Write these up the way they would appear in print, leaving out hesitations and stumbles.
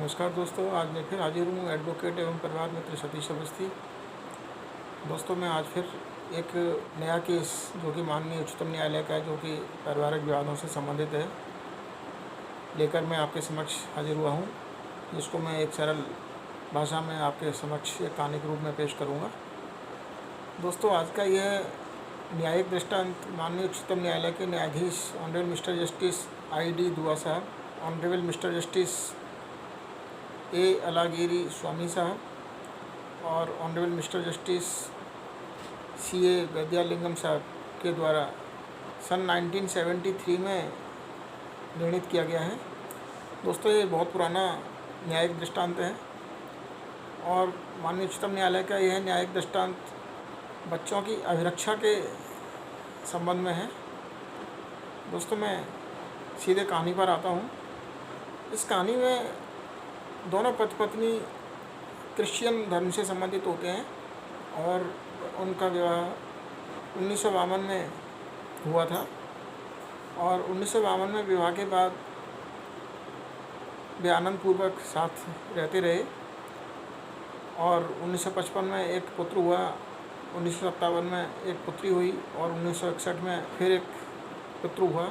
नमस्कार दोस्तों, आज मैं फिर हाजिर हूँ एडवोकेट एवं परिवार मित्र सतीश अवस्थी। दोस्तों, मैं आज फिर एक नया केस जो कि माननीय उच्चतम न्यायालय का है, जो कि पारिवारिक विवादों से संबंधित है, लेकर मैं आपके समक्ष हाजिर हुआ हूँ, जिसको मैं एक सरल भाषा में आपके समक्ष एक कहानी के रूप में पेश करूँगा। दोस्तों, आज का यह न्यायिक दृष्टांत माननीय उच्चतम न्यायालय के न्यायाधीश honourable mister justice I D. Dua साहब, honourable mister justice A. Alagiri Swami साहब और ऑनरेबल मिस्टर जस्टिस C.A. वैद्यालिंगम साहब के द्वारा सन 1973 में निर्णित किया गया है। दोस्तों, ये बहुत पुराना न्यायिक दृष्टांत है और माननीय उच्चतम न्यायालय का यह न्यायिक दृष्टांत बच्चों की अभिरक्षा के संबंध में है। दोस्तों, मैं सीधे कहानी पर आता हूँ। इस कहानी में दोनों पति पत्नी क्रिश्चियन धर्म से संबंधित होते हैं और उनका विवाह 1952 में हुआ था और 1952 में विवाह के बाद वे आनंदपूर्वक साथ रहते रहे और 1955 में एक पुत्र हुआ, 1957 में एक पुत्री हुई और 1961 में फिर एक पुत्र हुआ।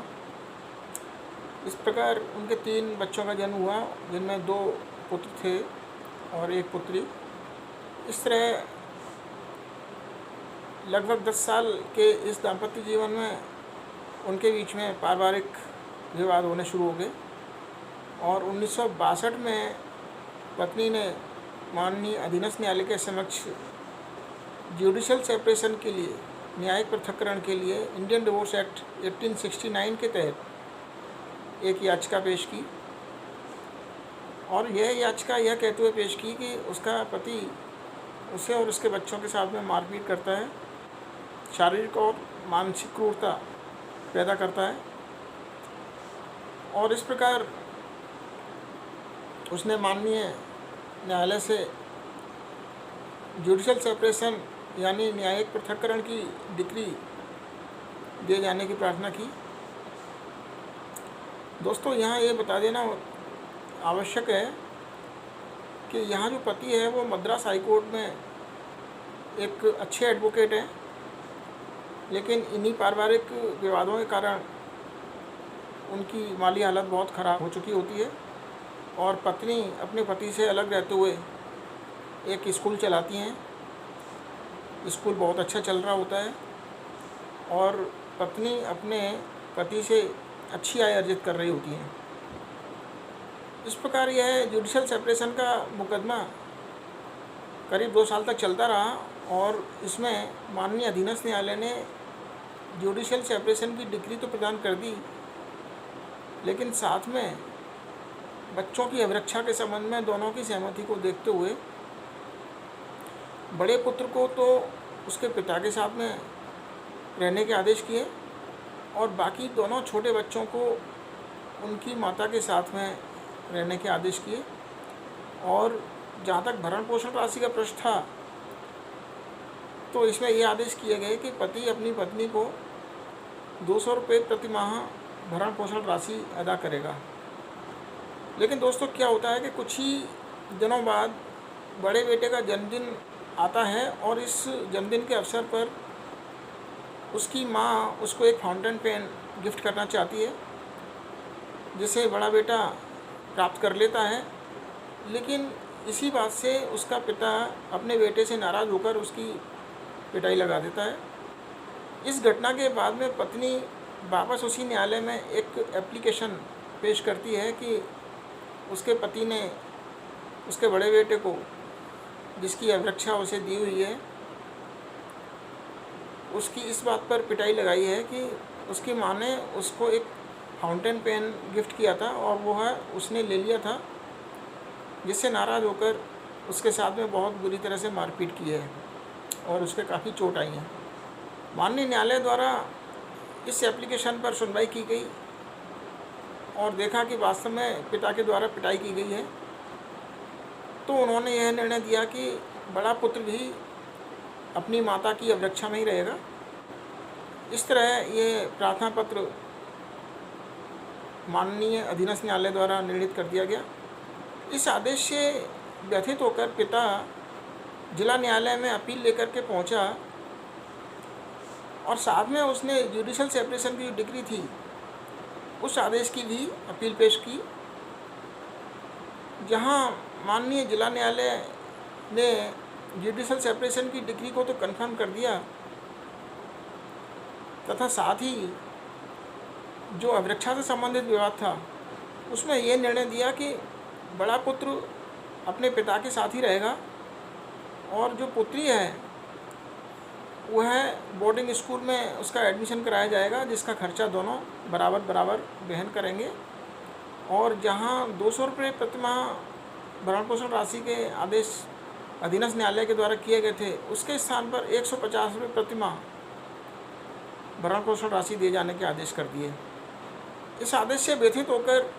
इस प्रकार उनके 3 बच्चों का जन्म हुआ, जिनमें 2 पुत्र थे और एक पुत्री। इस तरह लगभग 10 साल के इस दाम्पत्य जीवन में उनके बीच में पारिवारिक विवाद होने शुरू हो गए और 1962 में पत्नी ने माननीय अधीनस्थ न्यायालय के समक्ष जुडिशल सेपरेशन के लिए, न्यायिक पृथक्करण के लिए इंडियन डिवोर्स एक्ट 1869 के तहत एक याचिका पेश की और यह याचिका यह कहते हुए पेश की कि उसका पति उसे और उसके बच्चों के साथ में मारपीट करता है, शारीरिक और मानसिक क्रूरता पैदा करता है और इस प्रकार उसने माननीय न्यायालय से जुडिशल सेपरेशन यानी न्यायिक पृथक्करण की डिक्री दिए जाने की प्रार्थना की। दोस्तों, यहाँ ये बता देना आवश्यक है कि यहाँ जो पति है वो मद्रास हाई कोर्ट में एक अच्छे एडवोकेट हैं, लेकिन इन्हीं पारिवारिक विवादों के कारण उनकी माली हालत बहुत ख़राब हो चुकी होती है और पत्नी अपने पति से अलग रहते हुए एक स्कूल चलाती हैं। स्कूल बहुत अच्छा चल रहा होता है और पत्नी अपने पति से अच्छी आय अर्जित कर रही होती हैं। इस प्रकार यह जुडिशल सेपरेशन का मुकदमा करीब 2 साल तक चलता रहा और इसमें माननीय अधीनस्थ न्यायालय ने जुडिशल सेपरेशन की डिक्री तो प्रदान कर दी, लेकिन साथ में बच्चों की अभिरक्षा के संबंध में दोनों की सहमति को देखते हुए बड़े पुत्र को तो उसके पिता के साथ में रहने के आदेश किए और बाकी दोनों छोटे बच्चों को उनकी माता के साथ में रहने के आदेश किए। और जहाँ तक भरण पोषण राशि का प्रश्न था, तो इसमें ये आदेश किए गए कि पति अपनी पत्नी को 200 रुपये प्रति माह भरण पोषण राशि अदा करेगा। लेकिन दोस्तों, क्या होता है कि कुछ ही दिनों बाद बड़े बेटे का जन्मदिन आता है और इस जन्मदिन के अवसर पर उसकी माँ उसको एक फाउंटेन पेन गिफ्ट करना चाहती है, जिसे बड़ा बेटा प्राप्त कर लेता है। लेकिन इसी बात से उसका पिता अपने बेटे से नाराज़ होकर उसकी पिटाई लगा देता है। इस घटना के बाद में पत्नी वापस उसी न्यायालय में एक एप्लीकेशन पेश करती है कि उसके पति ने उसके बड़े बेटे को, जिसकी अभिरक्षा उसे दी हुई है, उसकी इस बात पर पिटाई लगाई है कि उसकी माँ ने उसको एक फाउंटेन पेन गिफ्ट किया था और वो है उसने ले लिया था, जिससे नाराज़ होकर उसके साथ में बहुत बुरी तरह से मारपीट की है और उसके काफ़ी चोट आई है। माननीय न्यायालय द्वारा इस एप्लीकेशन पर सुनवाई की गई और देखा कि वास्तव में पिता के द्वारा पिटाई की गई है, तो उन्होंने यह निर्णय दिया कि बड़ा पुत्र भी अपनी माता की अभिरक्षा में ही रहेगा। इस तरह ये प्रार्थना पत्र माननीय अधीनस्थ न्यायालय द्वारा निर्णित कर दिया गया इस आदेश से व्यथित होकर पिता जिला न्यायालय में अपील लेकर के पहुंचा और साथ में उसने जुडिशल सेपरेशन की डिग्री थी उस आदेश की भी अपील पेश की, जहां माननीय जिला न्यायालय ने जुडिशल सेपरेशन की डिग्री को तो कंफर्म कर दिया तथा साथ ही जो अभिरक्षा से संबंधित विवाद था उसमें यह निर्णय दिया कि बड़ा पुत्र अपने पिता के साथ ही रहेगा और जो पुत्री है वह बोर्डिंग स्कूल में उसका एडमिशन कराया जाएगा, जिसका खर्चा दोनों बराबर बराबर वहन करेंगे। और जहां 200 रुपये प्रतिमाह भरण पोषण राशि के आदेश अधीनस्थ न्यायालय के द्वारा किए गए थे, उसके स्थान पर 150 रुपये प्रतिमाह भरण पोषण राशि दिए जाने के आदेश कर दिए। इस आदेश से व्यथित होकर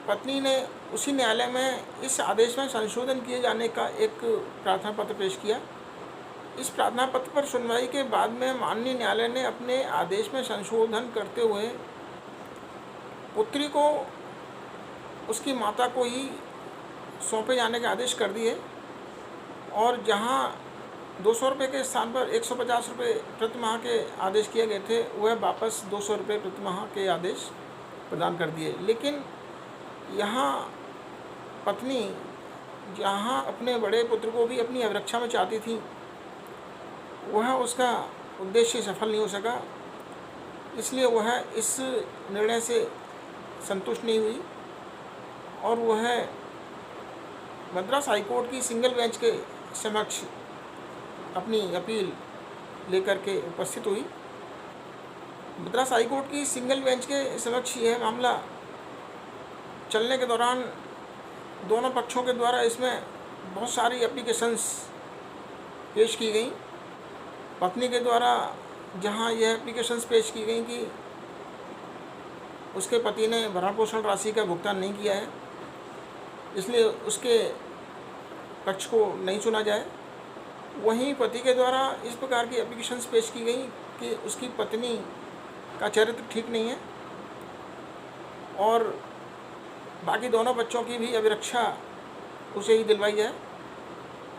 पत्नी ने उसी न्यायालय में इस आदेश में संशोधन किए जाने का एक प्रार्थना पत्र पेश किया। इस प्रार्थना पत्र पर सुनवाई के बाद में माननीय न्यायालय ने अपने आदेश में संशोधन करते हुए पुत्री को उसकी माता को ही सौंपे जाने के आदेश कर दिए और जहां 200 रुपये के स्थान पर 150 रुपये प्रतिमाह के आदेश किए गए थे वह वापस 200 रुपये प्रतिमाह के आदेश प्रदान कर दिए। लेकिन यहाँ पत्नी जहाँ अपने बड़े पुत्र को भी अपनी अभिरक्षा में चाहती थी, वह उसका उद्देश्य सफल नहीं हो सका, इसलिए वह इस निर्णय से संतुष्ट नहीं हुई और वह मद्रास हाईकोर्ट की सिंगल बेंच के समक्ष अपनी अपील लेकर के उपस्थित हुई। मद्रास हाईकोर्ट की सिंगल बेंच के समक्ष यह मामला चलने के दौरान दोनों पक्षों के द्वारा इसमें बहुत सारी एप्लीकेशंस पेश की गई। पत्नी के द्वारा जहां यह एप्लीकेशंस पेश की गई कि उसके पति ने भरण पोषण राशि का भुगतान नहीं किया है, इसलिए उसके पक्ष को नहीं सुना जाए। वहीं पति के द्वारा इस प्रकार की एप्लीकेशंस पेश की गई कि उसकी पत्नी का चरित्र ठीक नहीं है और बाकी दोनों बच्चों की भी अभिरक्षा उसे ही दिलवाई जाए।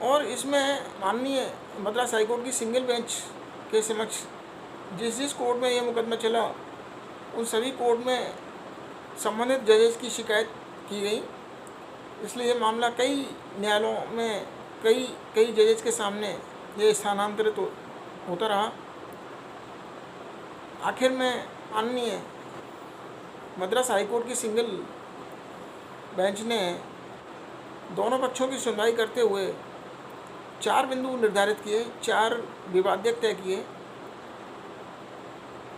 और इसमें माननीय मद्रास हाईकोर्ट की सिंगल बेंच के समक्ष जिस कोर्ट में ये मुकदमा चला उन सभी कोर्ट में संबंधित जजेस की शिकायत की गई, इसलिए ये मामला कई न्यायालयों में कई जजेस के सामने ये स्थानांतरित होता रहा। आखिर में माननीय मद्रास हाईकोर्ट की सिंगल बेंच ने दोनों पक्षों की सुनवाई करते हुए 4 बिंदु निर्धारित किए, 4 विवादक तय किए।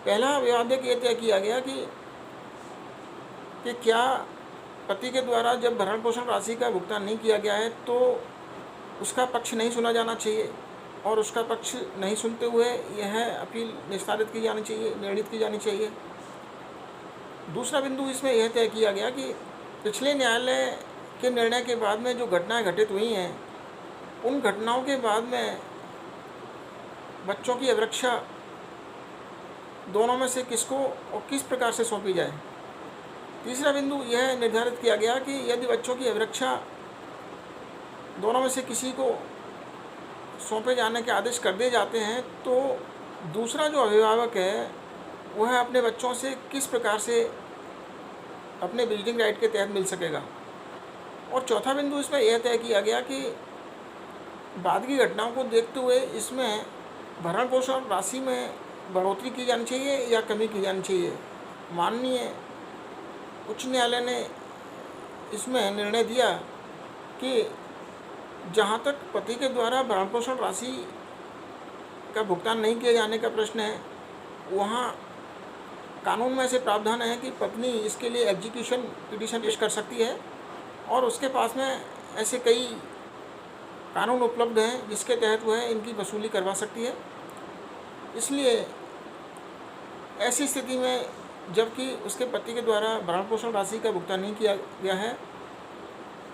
पहला विवादक ये तय किया गया कि क्या पति के द्वारा जब भरण पोषण राशि का भुगतान नहीं किया गया है तो उसका पक्ष नहीं सुना जाना चाहिए और उसका पक्ष नहीं सुनते हुए यह अपील निस्तारित की जानी चाहिए, निर्णित की जानी चाहिए। दूसरा बिंदु इसमें यह तय किया गया कि पिछले न्यायालय के निर्णय के बाद में जो घटनाएं घटित हुई हैं उन घटनाओं के बाद में बच्चों की अभिरक्षा दोनों में से किसको और किस प्रकार से सौंपी जाए। तीसरा बिंदु यह निर्धारित किया गया कि यदि बच्चों की अभिरक्षा दोनों में से किसी को सौंपे जाने के आदेश कर दिए जाते हैं तो दूसरा जो अभिभावक है वह अपने बच्चों से किस प्रकार से अपने विजिटिंग राइट के तहत मिल सकेगा। और चौथा बिंदु इसमें यह तय किया गया कि बाद की घटनाओं को देखते हुए इसमें भरण पोषण राशि में बढ़ोतरी की जानी चाहिए या कमी की जानी चाहिए। माननीय उच्च न्यायालय ने इसमें निर्णय दिया कि जहाँ तक पति के द्वारा भरण पोषण राशि का भुगतान नहीं किए जाने का प्रश्न है, वहाँ कानून में ऐसे प्रावधान है कि पत्नी इसके लिए एग्जीक्यूशन पिटीशन पेश कर सकती है और उसके पास में ऐसे कई कानून उपलब्ध हैं जिसके तहत वह इनकी वसूली करवा सकती है। इसलिए ऐसी स्थिति में जबकि उसके पति के द्वारा भरण पोषण राशि का भुगतान नहीं किया गया है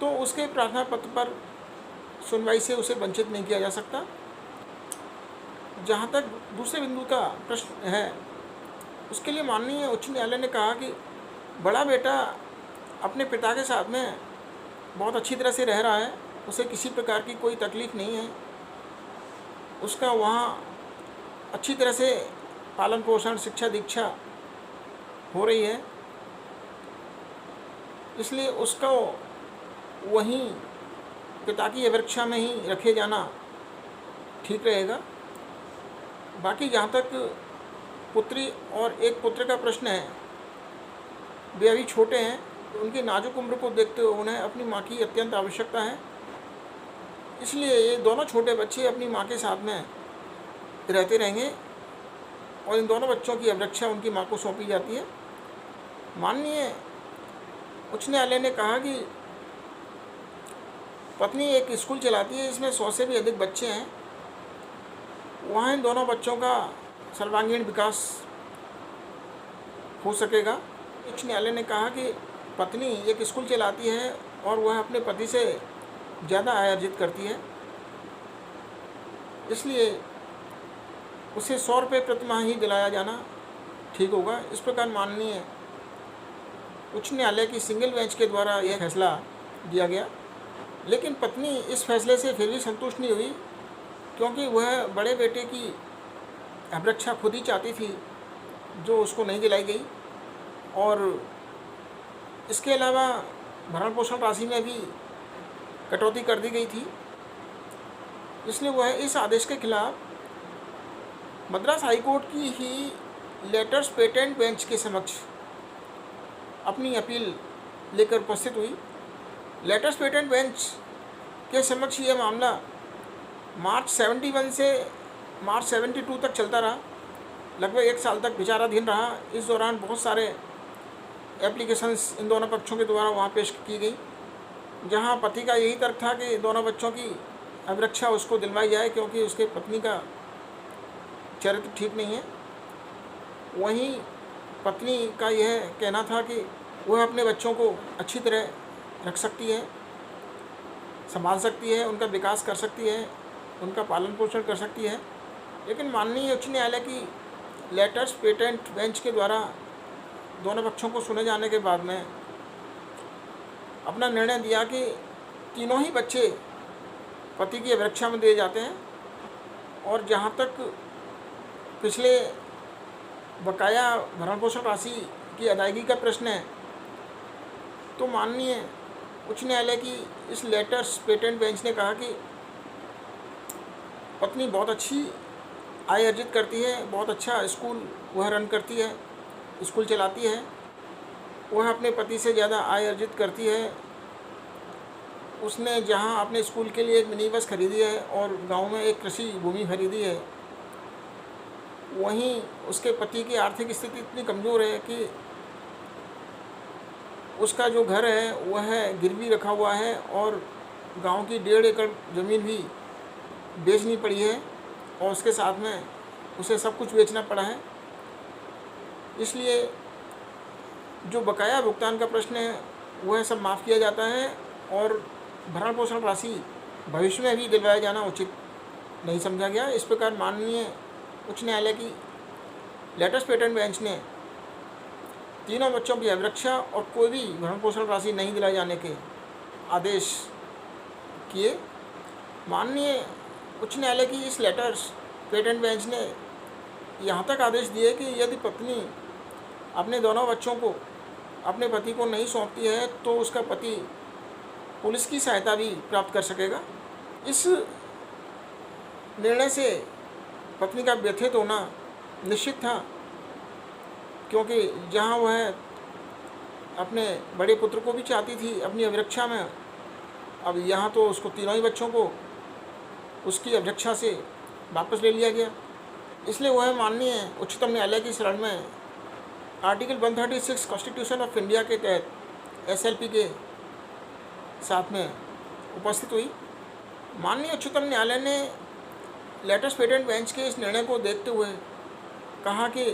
तो उसके प्रार्थना पत्र पर सुनवाई से उसे वंचित नहीं किया जा सकता। जहाँ तक दूसरे बिंदु का प्रश्न है उसके लिए माननीय उच्च न्यायालय ने कहा कि बड़ा बेटा अपने पिता के साथ में बहुत अच्छी तरह से रह रहा है, उसे किसी प्रकार की कोई तकलीफ़ नहीं है, उसका वहाँ अच्छी तरह से पालन पोषण शिक्षा दीक्षा हो रही है, इसलिए उसको वहीं पिता की अभिरक्षा में ही रखे जाना ठीक रहेगा। बाकी जहाँ तक पुत्री और एक पुत्र का प्रश्न है, वे अभी छोटे हैं, तो उनकी नाजुक उम्र को देखते हुए उन्हें अपनी माँ की अत्यंत आवश्यकता है, इसलिए ये दोनों छोटे बच्चे अपनी माँ के साथ में रहते रहेंगे और इन दोनों बच्चों की अभिरक्षा उनकी माँ को सौंपी जाती है। माननीय उच्च न्यायालय ने कहा कि पत्नी एक स्कूल चलाती है, इसमें 100 से भी अधिक बच्चे हैं, वहाँ इन दोनों बच्चों का सर्वांगीण विकास हो सकेगा। उच्च न्यायालय ने कहा कि पत्नी एक स्कूल चलाती है और वह अपने पति से ज़्यादा आय अर्जित करती है, इसलिए उसे 100 रुपये प्रति माह ही दिलाया जाना ठीक होगा। इस प्रकार माननीय उच्च न्यायालय की सिंगल बेंच के द्वारा यह फैसला दिया गया, लेकिन पत्नी इस फैसले से फिर भी संतुष्ट नहीं हुई, क्योंकि वह बड़े बेटे की अभिरक्षा खुद ही चाहती थी, जो उसको नहीं दिलाई गई, और इसके अलावा भरण पोषण राशि में भी कटौती कर दी गई थी, इसलिए वह इस आदेश के खिलाफ मद्रास हाईकोर्ट की ही लेटर्स पेटेंट बेंच के समक्ष अपनी अपील लेकर उपस्थित हुई। लेटर्स पेटेंट बेंच के समक्ष यह मामला मार्च 71 से मार्च 72 तक चलता रहा, लगभग 1 साल तक विचाराधीन रहा। इस दौरान बहुत सारे एप्लीकेशंस इन दोनों पक्षों के द्वारा वहाँ पेश की गई, जहाँ पति का यही तर्क था कि दोनों बच्चों की अभिरक्षा उसको दिलवाई जाए, क्योंकि उसके पत्नी का चरित्र ठीक नहीं है। वहीं पत्नी का यह कहना था कि वह अपने बच्चों को अच्छी तरह रख सकती है, संभाल सकती है, उनका विकास कर सकती है, उनका पालन पोषण कर सकती है। लेकिन माननीय उच्च न्यायालय की लेटर्स पेटेंट बेंच के द्वारा दोनों पक्षों को सुने जाने के बाद में अपना निर्णय दिया कि तीनों ही बच्चे पति की अभिरक्षा में दिए जाते हैं, और जहाँ तक पिछले बकाया भरण पोषण राशि की अदायगी का प्रश्न है, तो माननीय उच्च न्यायालय की इस लेटर्स पेटेंट बेंच ने कहा कि पत्नी बहुत अच्छी आय अर्जित करती है, बहुत अच्छा स्कूल वह रन करती है, स्कूल चलाती है, वह अपने पति से ज़्यादा आय अर्जित करती है। उसने जहां अपने स्कूल के लिए एक मिनी बस खरीदी है और गांव में एक कृषि भूमि खरीदी है, वहीं उसके पति की आर्थिक स्थिति इतनी कमज़ोर है कि उसका जो घर है वह गिरवी रखा हुआ है, और गांव की 1.5 एकड़ ज़मीन भी बेचनी पड़ी है, और उसके साथ में उसे सब कुछ बेचना पड़ा है। इसलिए जो बकाया भुगतान का प्रश्न है वह सब माफ़ किया जाता है, और भरण पोषण राशि भविष्य में भी दिलवाया जाना उचित नहीं समझा गया। इस प्रकार माननीय उच्च न्यायालय की लेटर्स पेटेंट बेंच ने तीनों बच्चों की अभिरक्षा और कोई भी भरण पोषण राशि नहीं दिलाए जाने के आदेश किए। माननीय उच्च न्यायालय की इस लेटर्स पेटेंट बेंच ने यहाँ तक आदेश दिए कि यदि पत्नी अपने दोनों बच्चों को अपने पति को नहीं सौंपती है, तो उसका पति पुलिस की सहायता भी प्राप्त कर सकेगा। इस निर्णय से पत्नी का व्यथित होना निश्चित था, क्योंकि जहां वह अपने बड़े पुत्र को भी चाहती थी अपनी अभिरक्षा में, अब यहाँ तो उसको तीनों ही बच्चों को उसकी अभिरक्षा से वापस ले लिया गया। इसलिए वह माननीय उच्चतम न्यायालय की शरण में आर्टिकल 136 कॉन्स्टिट्यूशन ऑफ इंडिया के तहत SLP के साथ में उपस्थित हुई। माननीय उच्चतम न्यायालय ने लेटर्स पेटेंट बेंच के इस निर्णय को देखते हुए कहा कि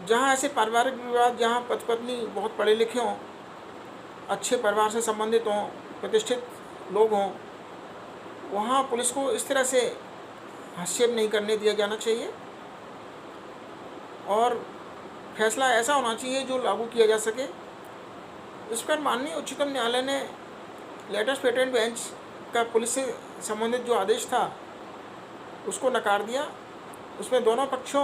जहां ऐसे पारिवारिक विवाद, जहां पति पत्नी बहुत पढ़े लिखे हों, अच्छे परिवार से संबंधित हों, प्रतिष्ठित लोग हों, वहां पुलिस को इस तरह से हस्तक्षेप नहीं करने दिया जाना चाहिए, और फैसला ऐसा होना चाहिए जो लागू किया जा सके। इस पर माननीय उच्चतम न्यायालय ने लेटेस्ट पेटेंट बेंच का पुलिस से संबंधित जो आदेश था उसको नकार दिया। उसमें दोनों पक्षों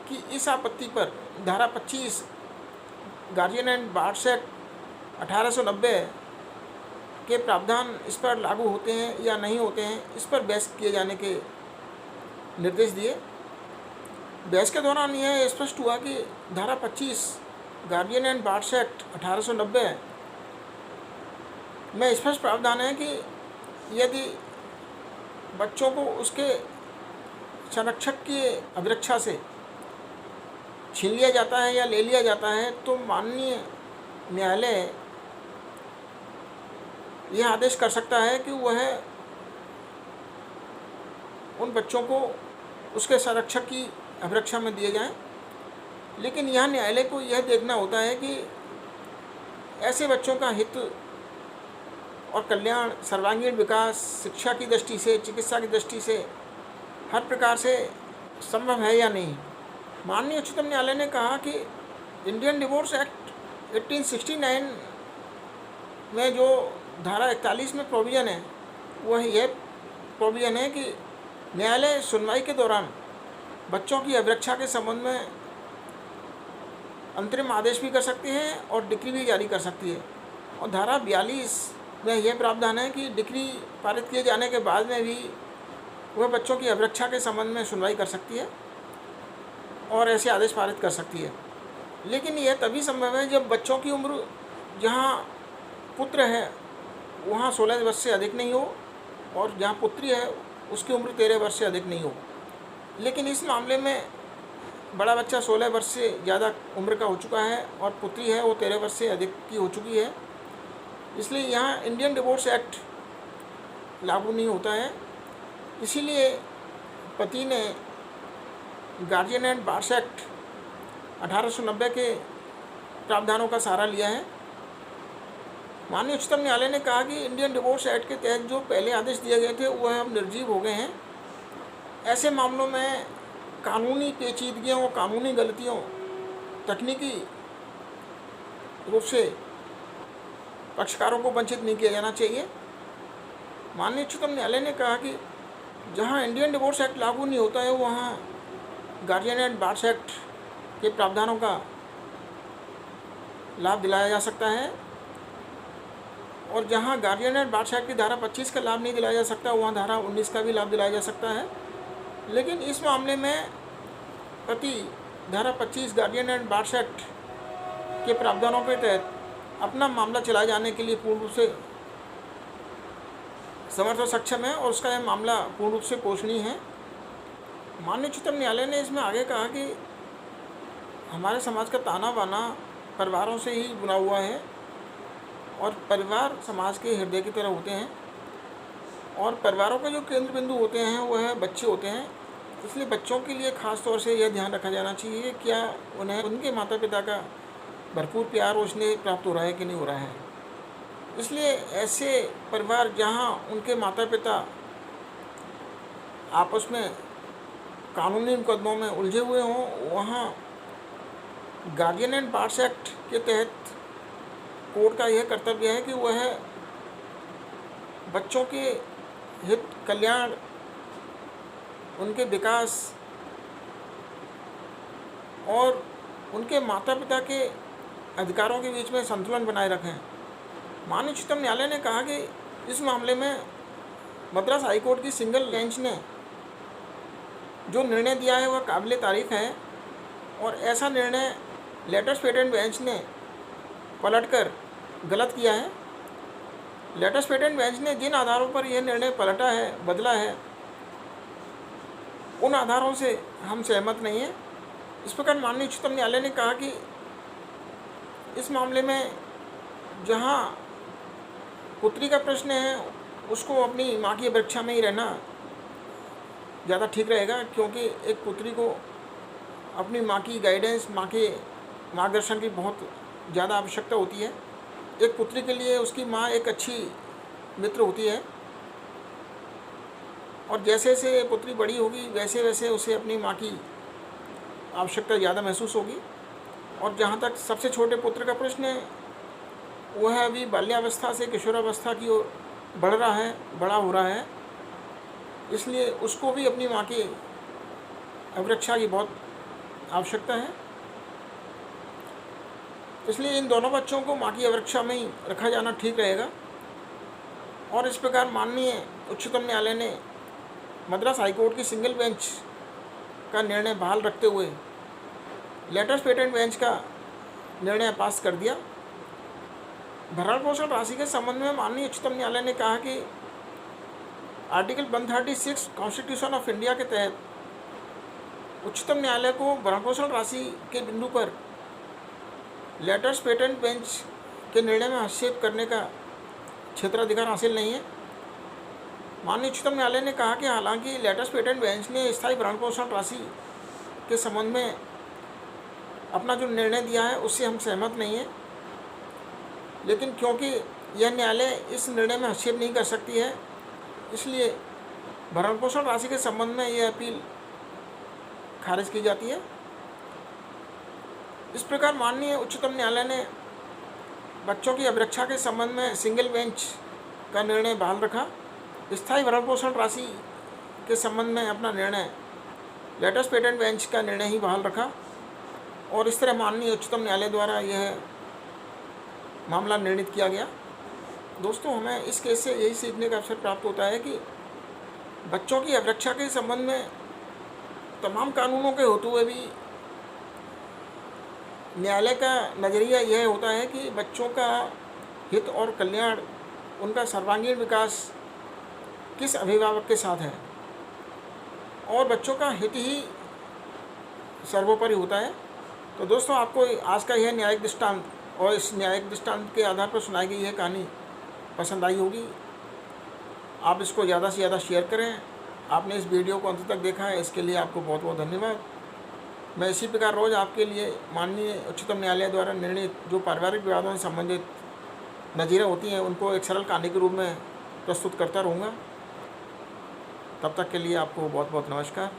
की इस आपत्ति पर धारा 25 गार्जियन एंड बार्स एक्ट 1890 के प्रावधान इस पर लागू होते हैं या नहीं होते हैं, इस पर बहस किए जाने के निर्देश दिए। बहस के दौरान यह स्पष्ट हुआ कि धारा 25 गार्जियन एंड बार्स एक्ट 1890 में स्पष्ट प्रावधान है कि यदि बच्चों को उसके संरक्षक की अभिरक्षा से छीन लिया जाता है या ले लिया जाता है तो माननीय न्यायालय यह आदेश कर सकता है कि वह उन बच्चों को उसके संरक्षक की अभिरक्षा में दिए जाएं। लेकिन यहाँ न्यायालय को यह देखना होता है कि ऐसे बच्चों का हित और कल्याण, सर्वांगीण विकास, शिक्षा की दृष्टि से, चिकित्सा की दृष्टि से हर प्रकार से संभव है या नहीं। माननीय उच्चतम न्यायालय ने कहा कि इंडियन डिवोर्स एक्ट 1869 में जो धारा 41 में प्रोविज़न है वह यह प्रोविज़न है कि न्यायालय सुनवाई के दौरान बच्चों की अभिरक्षा के संबंध में अंतरिम आदेश भी कर सकती है और डिक्री भी जारी कर सकती है। और धारा 42 में यह प्रावधान है कि डिक्री पारित किए जाने के बाद में भी वह बच्चों की अभिरक्षा के संबंध में सुनवाई कर सकती है और ऐसे आदेश पारित कर सकती है। लेकिन यह तभी संभव है जब बच्चों की उम्र जहाँ पुत्र है वहाँ 16 वर्ष से अधिक नहीं हो और जहाँ पुत्री है उसकी उम्र 13 वर्ष से अधिक नहीं हो। लेकिन इस मामले में बड़ा बच्चा 16 वर्ष से ज़्यादा उम्र का हो चुका है और पुत्री है वो 13 वर्ष से अधिक की हो चुकी है, इसलिए यहाँ इंडियन डिवोर्स एक्ट लागू नहीं होता है। इसीलिए पति ने गार्जियन एंड बार्स एक्ट 1890 के प्रावधानों का सहारा लिया है। माननीय उच्चतम न्यायालय ने कहा कि इंडियन डिवोर्स एक्ट के तहत जो पहले आदेश दिए गए थे वह अब निर्जीव हो गए हैं। ऐसे मामलों में कानूनी पेचीदगियों, कानूनी गलतियों, तकनीकी रूप से पक्षकारों को वंचित नहीं किया जाना चाहिए। माननीय उच्चतम न्यायालय ने कहा कि जहां इंडियन डिवोर्स एक्ट लागू नहीं होता है वहां गार्जियन एंड बार्स एक्ट के प्रावधानों का लाभ दिलाया जा सकता है और जहां गार्जियन एंड बार्स एक्ट की धारा 25 का लाभ नहीं दिलाया जा सकता वहां धारा 19 का भी लाभ दिलाया जा सकता है। लेकिन इस मामले में पति धारा 25 गार्जियन एंड बार्स एक्ट के प्रावधानों के तहत अपना मामला चलाए जाने के लिए पूर्ण रूप से समर्थ और सक्षम है और उसका यह मामला पूर्ण रूप से पोषणीय है। माननीय उच्चतम न्यायालय ने इसमें आगे कहा कि हमारे समाज का ताना बाना परिवारों से ही बुना हुआ है और परिवार समाज के हृदय की तरह होते हैं और परिवारों के जो केंद्र बिंदु होते हैं वह बच्चे होते हैं। इसलिए बच्चों के लिए ख़ास तौर से यह ध्यान रखा जाना चाहिए क्या उन्हें उनके माता पिता का भरपूर प्यार और स्नेह प्राप्त हो रहा है कि नहीं हो रहा है। इसलिए ऐसे परिवार जहां उनके माता पिता आपस में कानूनी मुकदमों में उलझे हुए हों वहां गार्जियन एंड बार्स एक्ट के तहत कोर्ट का यह कर्तव्य है कि वह बच्चों के हित, कल्याण, उनके विकास और उनके माता पिता के अधिकारों के बीच में संतुलन बनाए रखें। माननीय उच्चतम न्यायालय ने कहा कि इस मामले में मद्रास हाई कोर्ट की सिंगल बेंच ने जो निर्णय दिया है वह काबिल तारीफ़ है और ऐसा निर्णय लेटेस्ट पेटेंट बेंच ने पलटकर गलत किया है। लेटेस्ट पेटेंट बेंच ने जिन आधारों पर यह निर्णय पलटा है, बदला है, उन आधारों से हम सहमत नहीं हैं। इस प्रकार माननीय उच्चतम न्यायालय ने कहा कि इस मामले में जहां पुत्री का प्रश्न है उसको अपनी माँ की अपेक्षा में ही रहना ज़्यादा ठीक रहेगा, क्योंकि एक पुत्री को अपनी माँ की गाइडेंस, माँ के मार्गदर्शन की बहुत ज़्यादा आवश्यकता होती है। एक पुत्री के लिए उसकी माँ एक अच्छी मित्र होती है और जैसे जैसे पुत्री बड़ी होगी वैसे वैसे उसे अपनी माँ की आवश्यकता ज़्यादा महसूस होगी। और जहाँ तक सबसे छोटे पुत्र का प्रश्न है वो है अभी बाल्यावस्था से किशोरावस्था की ओर बड़ा हो रहा है, इसलिए उसको भी अपनी माँ की अभिरक्षा की बहुत आवश्यकता है। इसलिए इन दोनों बच्चों को माँ की अभिरक्षा में ही रखा जाना ठीक रहेगा। और इस प्रकार माननीय उच्चतम न्यायालय ने मद्रास हाईकोर्ट की सिंगल बेंच का निर्णय बहाल रखते हुए लेटेस्ट पेटेंट बेंच का निर्णय पास कर दिया। भरण पोषण राशि के संबंध में माननीय उच्चतम न्यायालय ने कहा कि आर्टिकल 136 कॉन्स्टिट्यूशन ऑफ इंडिया के तहत उच्चतम न्यायालय को भरण पोषण राशि के बिंदु पर लेटेस्ट पेटेंट बेंच के निर्णय में हस्तक्षेप करने का क्षेत्राधिकार हासिल नहीं है। माननीय उच्चतम न्यायालय ने कहा कि हालांकि लेटेस्ट पेटेंट बेंच ने स्थायी भरण पोषण राशि के संबंध में अपना जो निर्णय दिया है उससे हम सहमत नहीं हैं, लेकिन क्योंकि यह न्यायालय इस निर्णय में हस्तक्षेप नहीं कर सकती है, इसलिए भरण पोषण राशि के संबंध में यह अपील खारिज की जाती है। इस प्रकार माननीय उच्चतम न्यायालय ने बच्चों की अभिरक्षा के संबंध में सिंगल बेंच का निर्णय बहाल रखा, स्थायी भरण पोषण राशि के संबंध में अपना निर्णय लेटेस्ट पेटेंट बेंच का निर्णय ही बहाल रखा, और इस तरह माननीय उच्चतम न्यायालय द्वारा यह मामला निर्णित किया गया। दोस्तों, हमें इस केस से यही सीखने का अवसर प्राप्त होता है कि बच्चों की अभिरक्षा के संबंध में तमाम कानूनों के होते हुए भी न्यायालय का नज़रिया यह होता है कि बच्चों का हित और कल्याण, उनका सर्वांगीण विकास किस अभिभावक के साथ है, और बच्चों का हित ही सर्वोपरि होता है। तो दोस्तों, आपको आज का यह न्यायिक दृष्टांत और इस न्यायिक दृष्टांत के आधार पर सुनाई गई यह कहानी पसंद आई होगी। आप इसको ज़्यादा से ज़्यादा शेयर करें। आपने इस वीडियो को अंत तक देखा है, इसके लिए आपको बहुत बहुत धन्यवाद। मैं इसी प्रकार रोज़ आपके लिए माननीय उच्चतम न्यायालय द्वारा निर्णित जो पारिवारिक विवादों से संबंधित नज़ीरें होती हैं उनको एक सरल कहानी के रूप में प्रस्तुत करता रहूँगा। तब तक के लिए आपको बहुत बहुत नमस्कार।